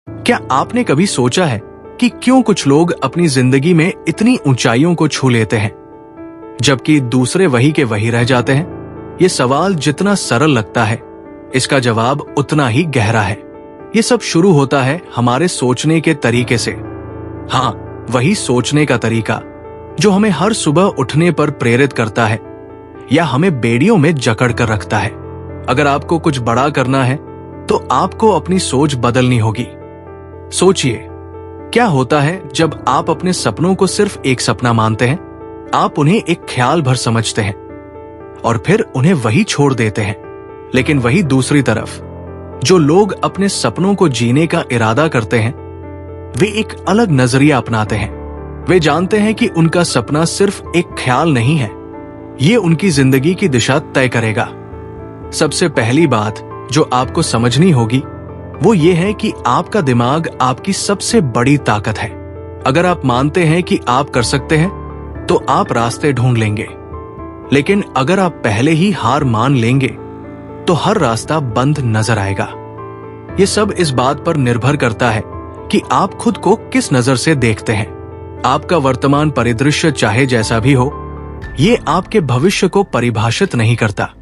क्या आपने कभी सोचा है कि क्यों कुछ लोग अपनी जिंदगी में इतनी ऊंचाइयों को छू लेते हैं जबकि दूसरे वही के वही रह जाते हैं? ये सवाल जितना सरल लगता है, इसका जवाब उतना ही गहरा है। ये सब शुरू होता है हमारे सोचने के तरीके से। हाँ, वही सोचने का तरीका जो हमें हर सुबह उठने पर प्रेरित करता है या हमें बेड़ियों में जकड़ कर रखता है। अगर आपको कुछ बड़ा करना है तो आपको अपनी सोच बदलनी होगी। सोचिए, क्या होता है जब आप अपने सपनों को सिर्फ एक सपना मानते हैं? आप उन्हें एक ख्याल भर समझते हैं और फिर उन्हें वही छोड़ देते हैं। लेकिन वही दूसरी तरफ जो लोग अपने सपनों को जीने का इरादा करते हैं, वे एक अलग नजरिया अपनाते हैं। वे जानते हैं कि उनका सपना सिर्फ एक ख्याल नहीं है, ये उनकी जिंदगी की दिशा तय करेगा। सबसे पहली बात जो आपको समझनी होगी वो ये है कि आपका दिमाग आपकी सबसे बड़ी ताकत है। अगर आप मानते हैं कि आप कर सकते हैं तो आप रास्ते ढूंढ लेंगे, लेकिन अगर आप पहले ही हार मान लेंगे तो हर रास्ता बंद नजर आएगा। ये सब इस बात पर निर्भर करता है कि आप खुद को किस नजर से देखते हैं। आपका वर्तमान परिदृश्य चाहे जैसा भी हो, ये आपके भविष्य को परिभाषित नहीं करता।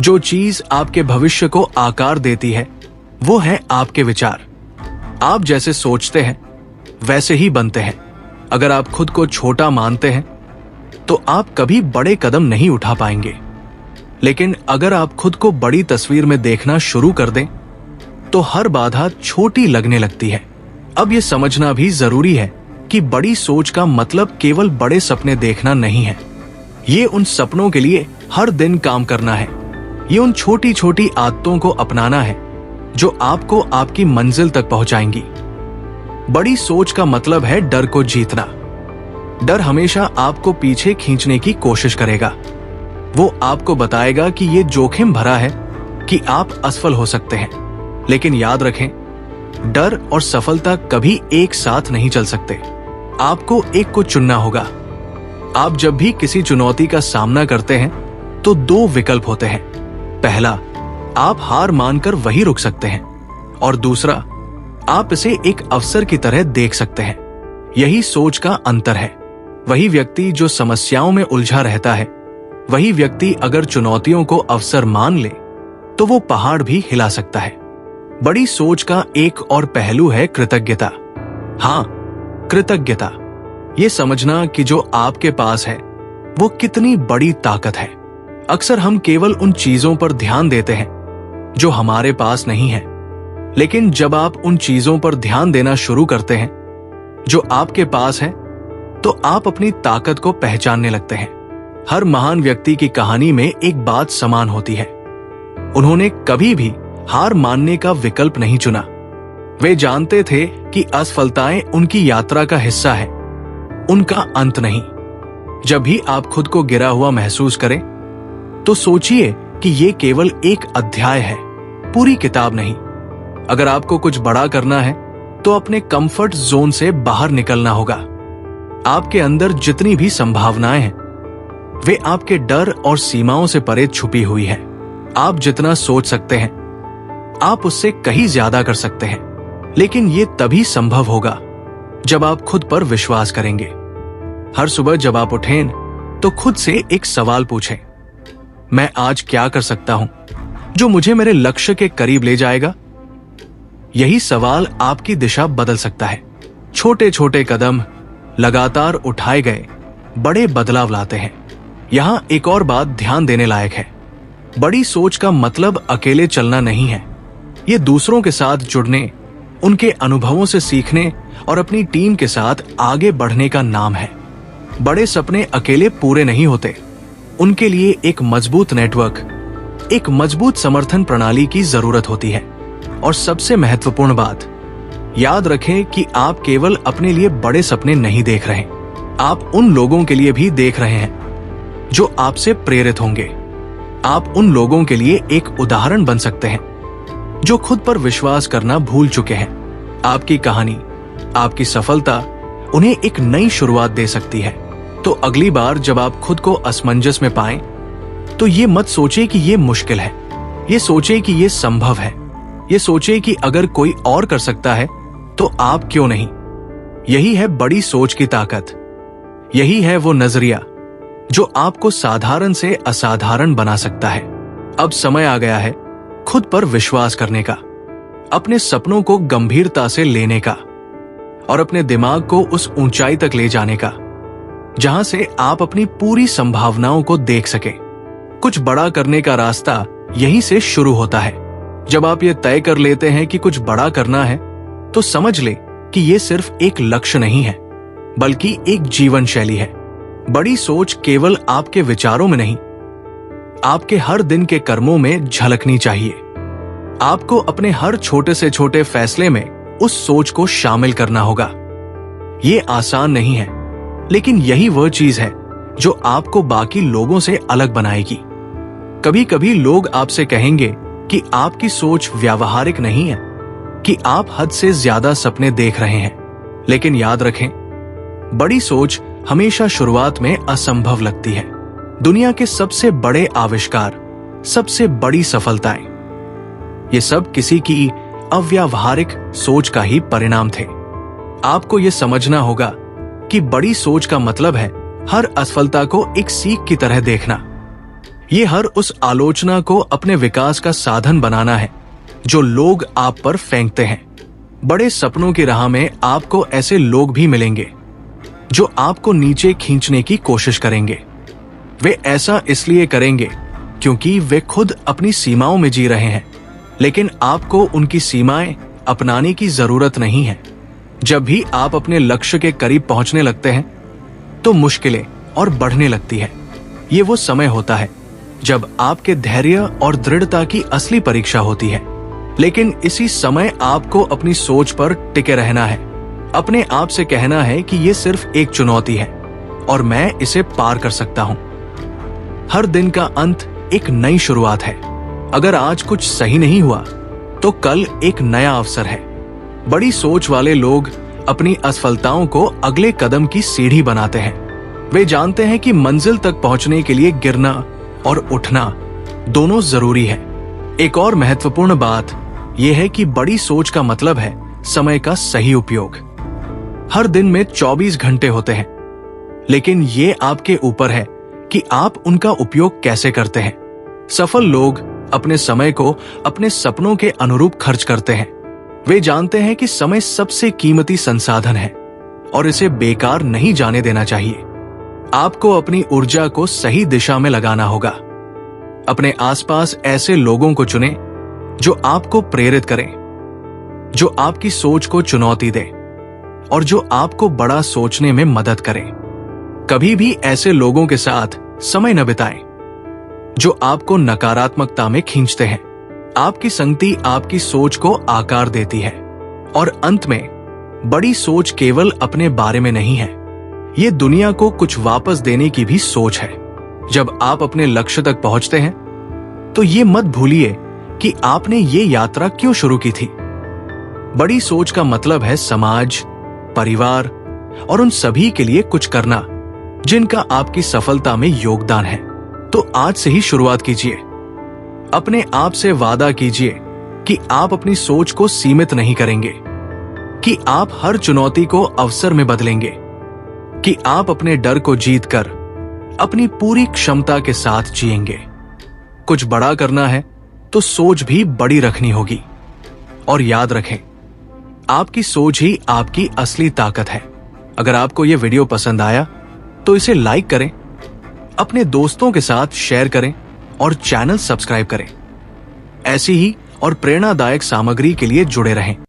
जो चीज आपके भविष्य को आकार देती है वो है आपके विचार। आप जैसे सोचते हैं वैसे ही बनते हैं। अगर आप खुद को छोटा मानते हैं तो आप कभी बड़े कदम नहीं उठा पाएंगे, लेकिन अगर आप खुद को बड़ी तस्वीर में देखना शुरू कर दें तो हर बाधा छोटी लगने लगती है। अब यह समझना भी जरूरी है कि बड़ी सोच का मतलब केवल बड़े सपने देखना नहीं है। ये उन सपनों के लिए हर दिन काम करना है। ये उन छोटी छोटी आदतों को अपनाना है जो आपको आपकी मंजिल तक पहुंचाएंगी। बड़ी सोच का मतलब है डर को जीतना। डर हमेशा आपको पीछे खींचने की कोशिश करेगा। वो आपको बताएगा कि ये जोखिम भरा है, कि आप असफल हो सकते हैं। लेकिन याद रखें, डर और सफलता कभी एक साथ नहीं चल सकते। आपको एक को चुनना होगा। आप जब भी किसी चुनौती का सामना करते हैं तो दो विकल्प होते हैं। पहला, आप हार मानकर वहीं रुक सकते हैं, और दूसरा, आप इसे एक अवसर की तरह देख सकते हैं। यही सोच का अंतर है। वही व्यक्ति जो समस्याओं में उलझा रहता है, वही व्यक्ति अगर चुनौतियों को अवसर मान ले तो वो पहाड़ भी हिला सकता है। बड़ी सोच का एक और पहलू है कृतज्ञता। हाँ, कृतज्ञता। ये समझना कि जो आपके पास है वो कितनी बड़ी ताकत है। अक्सर हम केवल उन चीजों पर ध्यान देते हैं जो हमारे पास नहीं है, लेकिन जब आप उन चीजों पर ध्यान देना शुरू करते हैं जो आपके पास है तो आप अपनी ताकत को पहचानने लगते हैं। हर महान व्यक्ति की कहानी में एक बात समान होती है। उन्होंने कभी भी हार मानने का विकल्प नहीं चुना। वे जानते थे कि असफलताएं उनकी यात्रा का हिस्सा है, उनका अंत नहीं। जब भी आप खुद को गिरा हुआ महसूस करें तो सोचिए कि ये केवल एक अध्याय है, पूरी किताब नहीं। अगर आपको कुछ बड़ा करना है तो अपने कंफर्ट जोन से बाहर निकलना होगा। आपके अंदर जितनी भी संभावनाएं हैं वे आपके डर और सीमाओं से परे छुपी हुई है। आप जितना सोच सकते हैं आप उससे कहीं ज्यादा कर सकते हैं, लेकिन ये तभी संभव होगा जब आप खुद पर विश्वास करेंगे। हर सुबह जब आप उठें तो खुद से एक सवाल पूछें, मैं आज क्या कर सकता हूं जो मुझे मेरे लक्ष्य के करीब ले जाएगा? यही सवाल आपकी दिशा बदल सकता है। छोटे छोटे कदम लगातार उठाए गए बड़े बदलाव लाते हैं। यहां एक और बात ध्यान देने लायक है। बड़ी सोच का मतलब अकेले चलना नहीं है। ये दूसरों के साथ जुड़ने, उनके अनुभवों से सीखने और अपनी टीम के साथ आगे बढ़ने का नाम है। बड़े सपने अकेले पूरे नहीं होते। उनके लिए एक मजबूत नेटवर्क, एक मजबूत समर्थन प्रणाली की जरूरत होती है। और सबसे महत्वपूर्ण बात, याद रखें कि आप केवल अपने लिए बड़े सपने नहीं देख रहे, आप उन लोगों के लिए भी देख रहे हैं जो आपसे प्रेरित होंगे। आप उन लोगों के लिए एक उदाहरण बन सकते हैं जो खुद पर विश्वास करना भूल चुके हैं। आपकी कहानी, आपकी सफलता उन्हें एक नई शुरुआत दे सकती है। तो अगली बार जब आप खुद को असमंजस में पाएं तो ये मत सोचे कि ये मुश्किल है, ये सोचे कि ये संभव है। ये सोचे कि अगर कोई और कर सकता है तो आप क्यों नहीं। यही है बड़ी सोच की ताकत। यही है वो नजरिया जो आपको साधारण से असाधारण बना सकता है। अब समय आ गया है खुद पर विश्वास करने का, अपने सपनों को गंभीरता से लेने का और अपने दिमाग को उस ऊंचाई तक ले जाने का जहां से आप अपनी पूरी संभावनाओं को देख सके। कुछ बड़ा करने का रास्ता यहीं से शुरू होता है। जब आप ये तय कर लेते हैं कि कुछ बड़ा करना है, तो समझ ले कि ये सिर्फ एक लक्ष्य नहीं है, बल्कि एक जीवन शैली है। बड़ी सोच केवल आपके विचारों में नहीं, आपके हर दिन के कर्मों में झलकनी चाहिए। आपको अपने हर छोटे से छोटे फैसले में उस सोच को शामिल करना होगा। ये आसान नहीं है, लेकिन यही वह चीज है जो आपको बाकी लोगों से अलग बनाएगी। कभी कभी लोग आपसे कहेंगे कि आपकी सोच व्यावहारिक नहीं है, कि आप हद से ज्यादा सपने देख रहे हैं। लेकिन याद रखें, बड़ी सोच हमेशा शुरुआत में असंभव लगती है। दुनिया के सबसे बड़े आविष्कार, सबसे बड़ी सफलताएं, ये सब किसी की अव्यावहारिक सोच का ही परिणाम थे। आपको यह समझना होगा कि बड़ी सोच का मतलब है हर असफलता को एक सीख की तरह देखना। ये हर उस आलोचना को अपने विकास का साधन बनाना है जो लोग आप पर फेंकते हैं। बड़े सपनों की राह में आपको ऐसे लोग भी मिलेंगे जो आपको नीचे खींचने की कोशिश करेंगे। वे ऐसा इसलिए करेंगे क्योंकि वे खुद अपनी सीमाओं में जी रहे हैं, लेकिन आपको उनकी सीमाएं अपनाने की जरूरत नहीं है। जब भी आप अपने लक्ष्य के करीब पहुंचने लगते हैं, तो मुश्किलें और बढ़ने लगती है। ये वो समय होता है जब आपके धैर्य और दृढ़ता की असली परीक्षा होती है। लेकिन इसी समय आपको अपनी सोच पर टिके रहना है। अपने आप से कहना है कि ये सिर्फ एक चुनौती है और मैं इसे पार कर सकता हूं। हर दिन का अंत एक नई शुरुआत है। अगर आज कुछ सही नहीं हुआ, तो कल एक नया अवसर है। बड़ी सोच वाले लोग अपनी असफलताओं को अगले कदम की सीढ़ी बनाते हैं। वे जानते हैं कि मंजिल तक पहुंचने के लिए गिरना और उठना दोनों जरूरी है। एक और महत्वपूर्ण बात यह है कि बड़ी सोच का मतलब है समय का सही उपयोग। हर दिन में 24 घंटे होते हैं, लेकिन ये आपके ऊपर है कि आप उनका उपयोग कैसे करते हैं। सफल लोग अपने समय को अपने सपनों के अनुरूप खर्च करते हैं। वे जानते हैं कि समय सबसे कीमती संसाधन है और इसे बेकार नहीं जाने देना चाहिए। आपको अपनी ऊर्जा को सही दिशा में लगाना होगा। अपने आसपास ऐसे लोगों को चुनें जो आपको प्रेरित करें, जो आपकी सोच को चुनौती दे और जो आपको बड़ा सोचने में मदद करें। कभी भी ऐसे लोगों के साथ समय न बिताएं जो आपको नकारात्मकता में खींचते हैं। आपकी संगति आपकी सोच को आकार देती है। और अंत में, बड़ी सोच केवल अपने बारे में नहीं है, ये दुनिया को कुछ वापस देने की भी सोच है। जब आप अपने लक्ष्य तक पहुंचते हैं, तो ये मत भूलिए कि आपने ये यात्रा क्यों शुरू की थी। बड़ी सोच का मतलब है समाज, परिवार और उन सभी के लिए कुछ करना जिनका आपकी सफलता में योगदान है। तो आज से ही शुरुआत कीजिए। अपने आप से वादा कीजिए कि आप अपनी सोच को सीमित नहीं करेंगे, कि आप हर चुनौती को अवसर में बदलेंगे, कि आप अपने डर को जीतकर अपनी पूरी क्षमता के साथ जिएंगे। कुछ बड़ा करना है तो सोच भी बड़ी रखनी होगी। और याद रखें, आपकी सोच ही आपकी असली ताकत है। अगर आपको यह वीडियो पसंद आया तो इसे लाइक करें, अपने दोस्तों के साथ शेयर करें और चैनल सब्सक्राइब करें। ऐसी ही और प्रेरणादायक सामग्री के लिए जुड़े रहें।